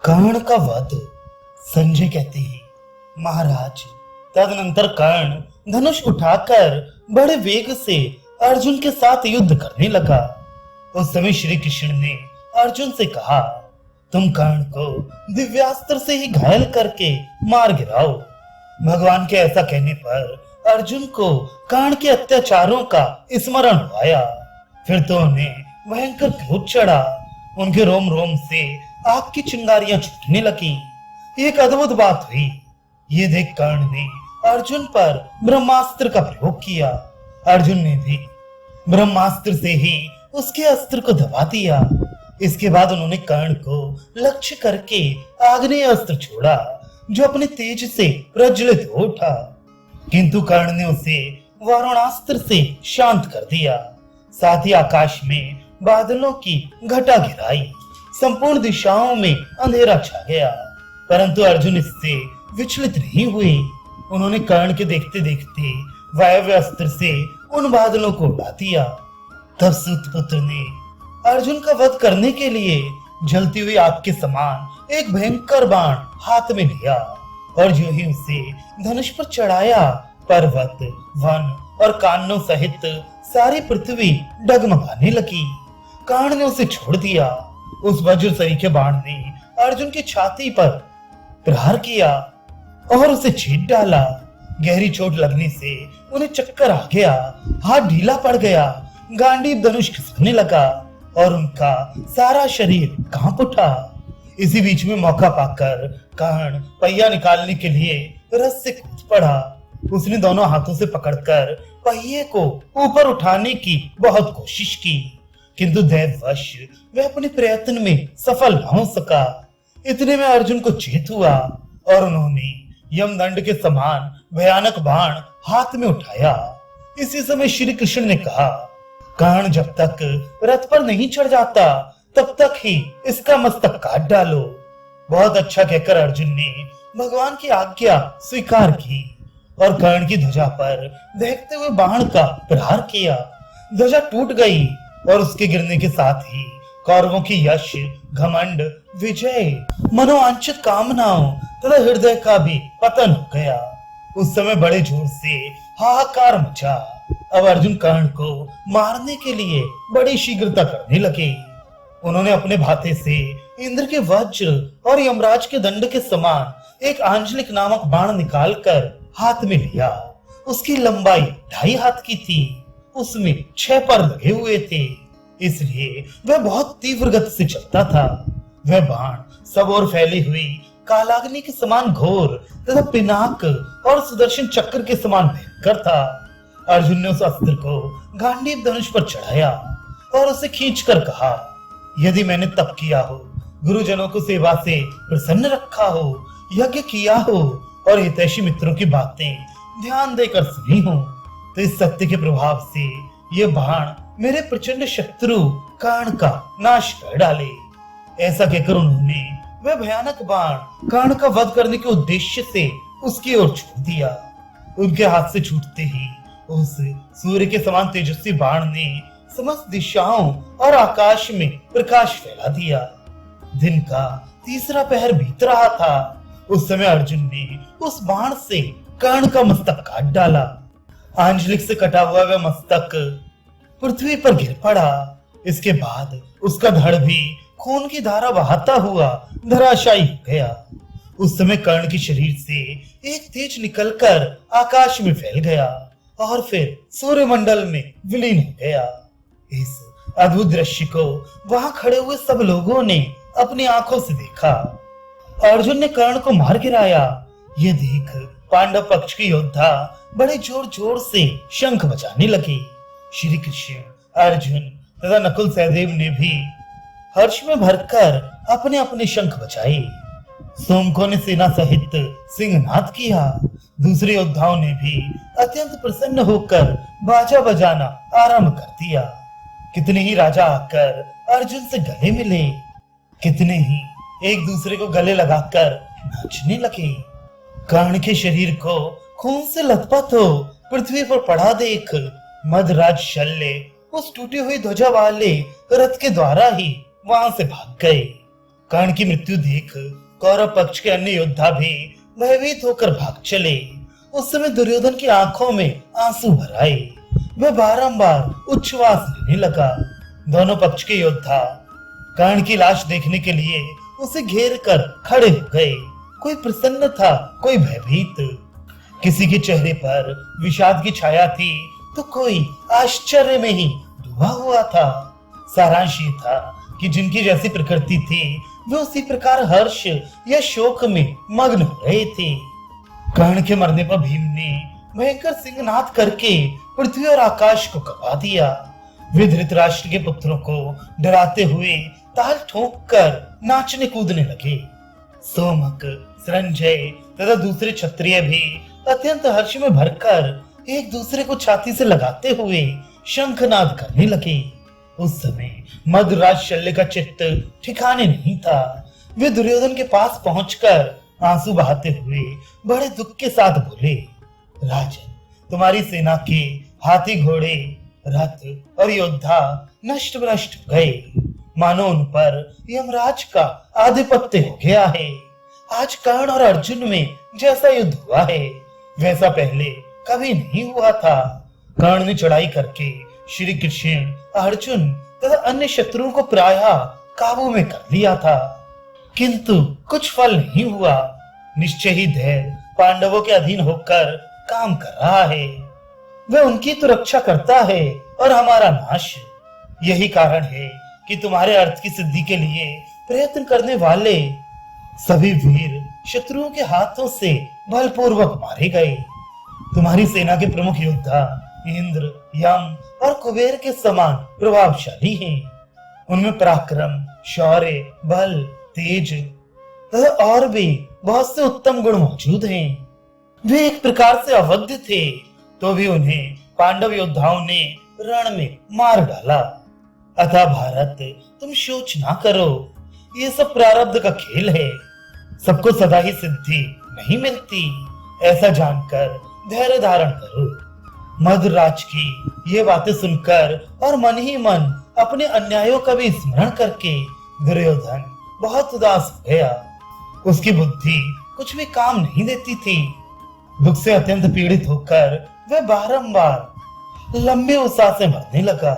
कर्ण का वध। संजय कहते हैं, महाराज, तदनंतर कर्ण धनुष उठाकर बड़े वेग से अर्जुन के साथ युद्ध करने लगा। उस समय श्री कृष्ण ने अर्जुन से कहा, तुम कर्ण को दिव्यास्त्र से ही घायल करके मार गिराओ। भगवान के ऐसा कहने पर अर्जुन को कर्ण के अत्याचारों का स्मरण आया। फिर तो उन्हें भयंकर क्रोध चढ़ा। उनके रोम रोम से आग की चिंगारियां छूटने लगी। एक अद्भुत बात हुई। ये देख कर्ण ने अर्जुन पर ब्रह्मास्त्र का प्रयोग किया। अर्जुन ने भी ब्रह्मास्त्र से ही उसके अस्त्र को दबा दिया। इसके बाद उन्होंने कर्ण को लक्ष्य करके आग्नेय अस्त्र छोड़ा, जो अपने तेज से प्रज्वलित हो उठा। किंतु कर्ण ने उसे वारुणास्त्र से शांत कर दिया। साथ ही आकाश में बादलों की घटा गिराई। संपूर्ण दिशाओं में अंधेरा छा गया, परंतु अर्जुन इससे विचलित नहीं हुए। उन्होंने कर्ण के देखते देखते वायव्य अस्त्र से उन बादलों को उड़ा दिया। तब सूतपुत्र ने अर्जुन का वध करने के लिए जलती हुई आग के समान एक भयंकर बाण हाथ में लिया, और जो ही उसे धनुष पर चढ़ाया, पर्वत, वन और कानों सहित सारी पृथ्वी डगमगाने लगी। कर्ण ने उसे छोड़ दिया। उस वज्र सरीखे बाण ने अर्जुन की छाती पर प्रहार किया और उसे छींट डाला। गहरी चोट लगने से उन्हें चक्कर आ गया, हाथ ढीला पड़ गया, गांडीव धनुष खिसकने लगा और उनका सारा शरीर कांप उठा। इसी बीच में मौका पाकर कर्ण पहिया निकालने के लिए रथ से कूद पड़ा। उसने दोनों हाथों से पकड़कर पहिए को ऊपर उठाने की बहुत कोशिश की, किंतु दैववश वह अपने प्रयत्न में सफल न हो सका। इतने में अर्जुन को चेत हुआ और उन्होंने यमदंड के समान भयानक बाण हाथ में उठाया। इसी समय श्री कृष्ण ने कहा, कर्ण जब तक रथ पर नहीं चढ़ जाता तब तक ही इसका मस्तक काट डालो। बहुत अच्छा कहकर अर्जुन ने भगवान की आज्ञा स्वीकार की और कर्ण की ध्वजा पर दहकते हुए बाण का प्रहार किया। ध्वजा टूट गई और उसके गिरने के साथ ही कौरवों की यश, घमंड, विजय, मनोवांछित कामनाओं तथा हृदय का भी पतन हो गया। उस समय बड़े जोर से हाहाकार मचा। अब अर्जुन कर्ण को मारने के लिए बड़ी शीघ्रता करने लगे। उन्होंने अपने भाते से इंद्र के वज्र और यमराज के दंड के समान एक आंजलिक नामक बाण निकालकर हाथ में लिया। उसकी लंबाई 2.5 हाथ की थी। उसमें 6 पर लगे हुए थे, इसलिए वह बहुत तीव्र गति से चलता था। वह बाण सब ओर फैली हुई कालाग्नि के समान घोर तथा पिनाक और सुदर्शन चक्र के समान भयंकर था। अर्जुन ने उस अस्त्र को गांडीव धनुष पर चढ़ाया और उसे खींचकर कहा, यदि मैंने तप किया हो, गुरुजनों को सेवा से प्रसन्न रखा हो, यज्ञ किया हो और हितैषी मित्रों की बातें ध्यान देकर सुनी हो, तो इस सत्य के प्रभाव से ये बाण मेरे प्रचंड शत्रु कर्ण का नाश कर डाले। ऐसा कहकर उन्होंने वह भयानक बाण कर्ण का वध करने के उद्देश्य से उसकी ओर छोड़ दिया। उनके हाथ से छूटते ही उस सूर्य के समान तेजस्वी बाण ने समस्त दिशाओं और आकाश में प्रकाश फैला दिया। दिन का तीसरा पहर बीत रहा था। उस समय अर्जुन ने उस बाण से कर्ण का मस्तक काट डाला। आंजलिक से कटा हुआ वह मस्तक पृथ्वी पर गिर पड़ा। इसके बाद उसका धड़ भी खून की धारा बहाता हुआ धराशायी हो गया। उस समय कर्ण के शरीर से एक तेज निकलकर आकाश में फैल गया और फिर सूर्यमंडल में विलीन हो गया। इस अद्भुत दृश्य को वहां खड़े हुए सब लोगों ने अपनी आंखों से देखा। अर्जुन ने कर्ण को मार गिराया। ये देख पांडव पक्ष के योद्धा बड़े जोर जोर से शंख बजाने लगे। श्री कृष्ण, अर्जुन तथा नकुल सहदेव ने भी हर्ष में भरकर अपने अपने शंख बजाए। सोमकों ने सेना सहित सिंहनाद किया। दूसरे योद्धाओं ने भी अत्यंत प्रसन्न होकर बाजा बजाना आरंभ कर दिया। कितने ही राजा आकर अर्जुन से गले मिले, कितने ही एक दूसरे को गले लगाकर नाचने लगे। कर्ण के शरीर को खून से लथपथ हो पृथ्वी पर पड़ा देख मदराज शल्य उस टूटी हुई ध्वजा वाले रथ के द्वारा ही वहां से भाग गए। कर्ण की मृत्यु देख कौरव पक्ष के अन्य योद्धा भी भयभीत होकर भाग चले। उस समय दुर्योधन की आंखों में आंसू भर आए। वह बारंबार उच्छ्वास लेने लगा। दोनों पक्ष के योद्धा कर्ण की लाश देखने के लिए उसे घेर कर खड़े हो गए। कोई प्रसन्न था, कोई भयभीत। किसी के चेहरे पर विषाद की छाया थी तो कोई आश्चर्य में ही डूबा हुआ था। सारांश ये था कि जिनकी जैसी प्रकृति थी वे उसी प्रकार हर्ष या शोक में मग्न हो रहे थे। कर्ण के मरने पर भीम ने भयंकर सिंहनाद करके पृथ्वी और आकाश को कपा दिया। वे धृतराष्ट्र के पुत्रों को डराते हुए ताल ठोक कर नाचने कूदने लगे। सोमक, संजय तथा दूसरे क्षत्रिय भी अत्यंत हर्ष में भरकर एक दूसरे को छाती से लगाते हुए शंखनाद करने लगे। उस समय मधुराज शल्य का चित्त ठिकाने नहीं था। वे दुर्योधन के पास पहुंचकर आंसू बहाते हुए बड़े दुख के साथ बोले, राजन, तुम्हारी सेना के हाथी, घोड़े, रथ और योद्धा नष्ट भ्रष्ट हो गए। मानो उन पर यमराज का आधिपत्य हो गया है। आज कर्ण और अर्जुन में जैसा युद्ध हुआ है वैसा पहले कभी नहीं हुआ था। कर्ण ने चढ़ाई करके श्री कृष्ण, अर्जुन तथा अन्य शत्रुओं को प्रायः काबू में कर लिया था, किंतु कुछ फल नहीं हुआ। निश्चय ही धैर्य पांडवों के अधीन होकर काम कर रहा है। वह उनकी तो रक्षा करता है और हमारा नाश। यही कारण है कि तुम्हारे अर्थ की सिद्धि के लिए प्रयत्न करने वाले सभी वीर शत्रुओं के हाथों से बलपूर्वक मारे गए। तुम्हारी सेना के प्रमुख योद्धा इंद्र, यम और कुबेर के समान प्रभावशाली हैं। उनमें पराक्रम, शौर्य, बल, तेज तथा और भी बहुत से उत्तम गुण मौजूद हैं। वे एक प्रकार से अवध्य थे तो भी उन्हें पांडव योद्धाओं ने रण में मार डाला। अतः भारत, तुम शोच ना करो, ये सब प्रारब्ध का खेल है। सबको सदा ही सिद्धि नहीं मिलती, ऐसा जानकर धैर्य धारण करो। मधुराज की ये बातें सुनकर और मन ही मन अपने अन्यायों का भी स्मरण करके दुर्योधन बहुत उदास हो गया। उसकी बुद्धि कुछ भी काम नहीं देती थी। दुख से अत्यंत पीड़ित होकर वह बारंबार लंबे उत्साह से मरने लगा।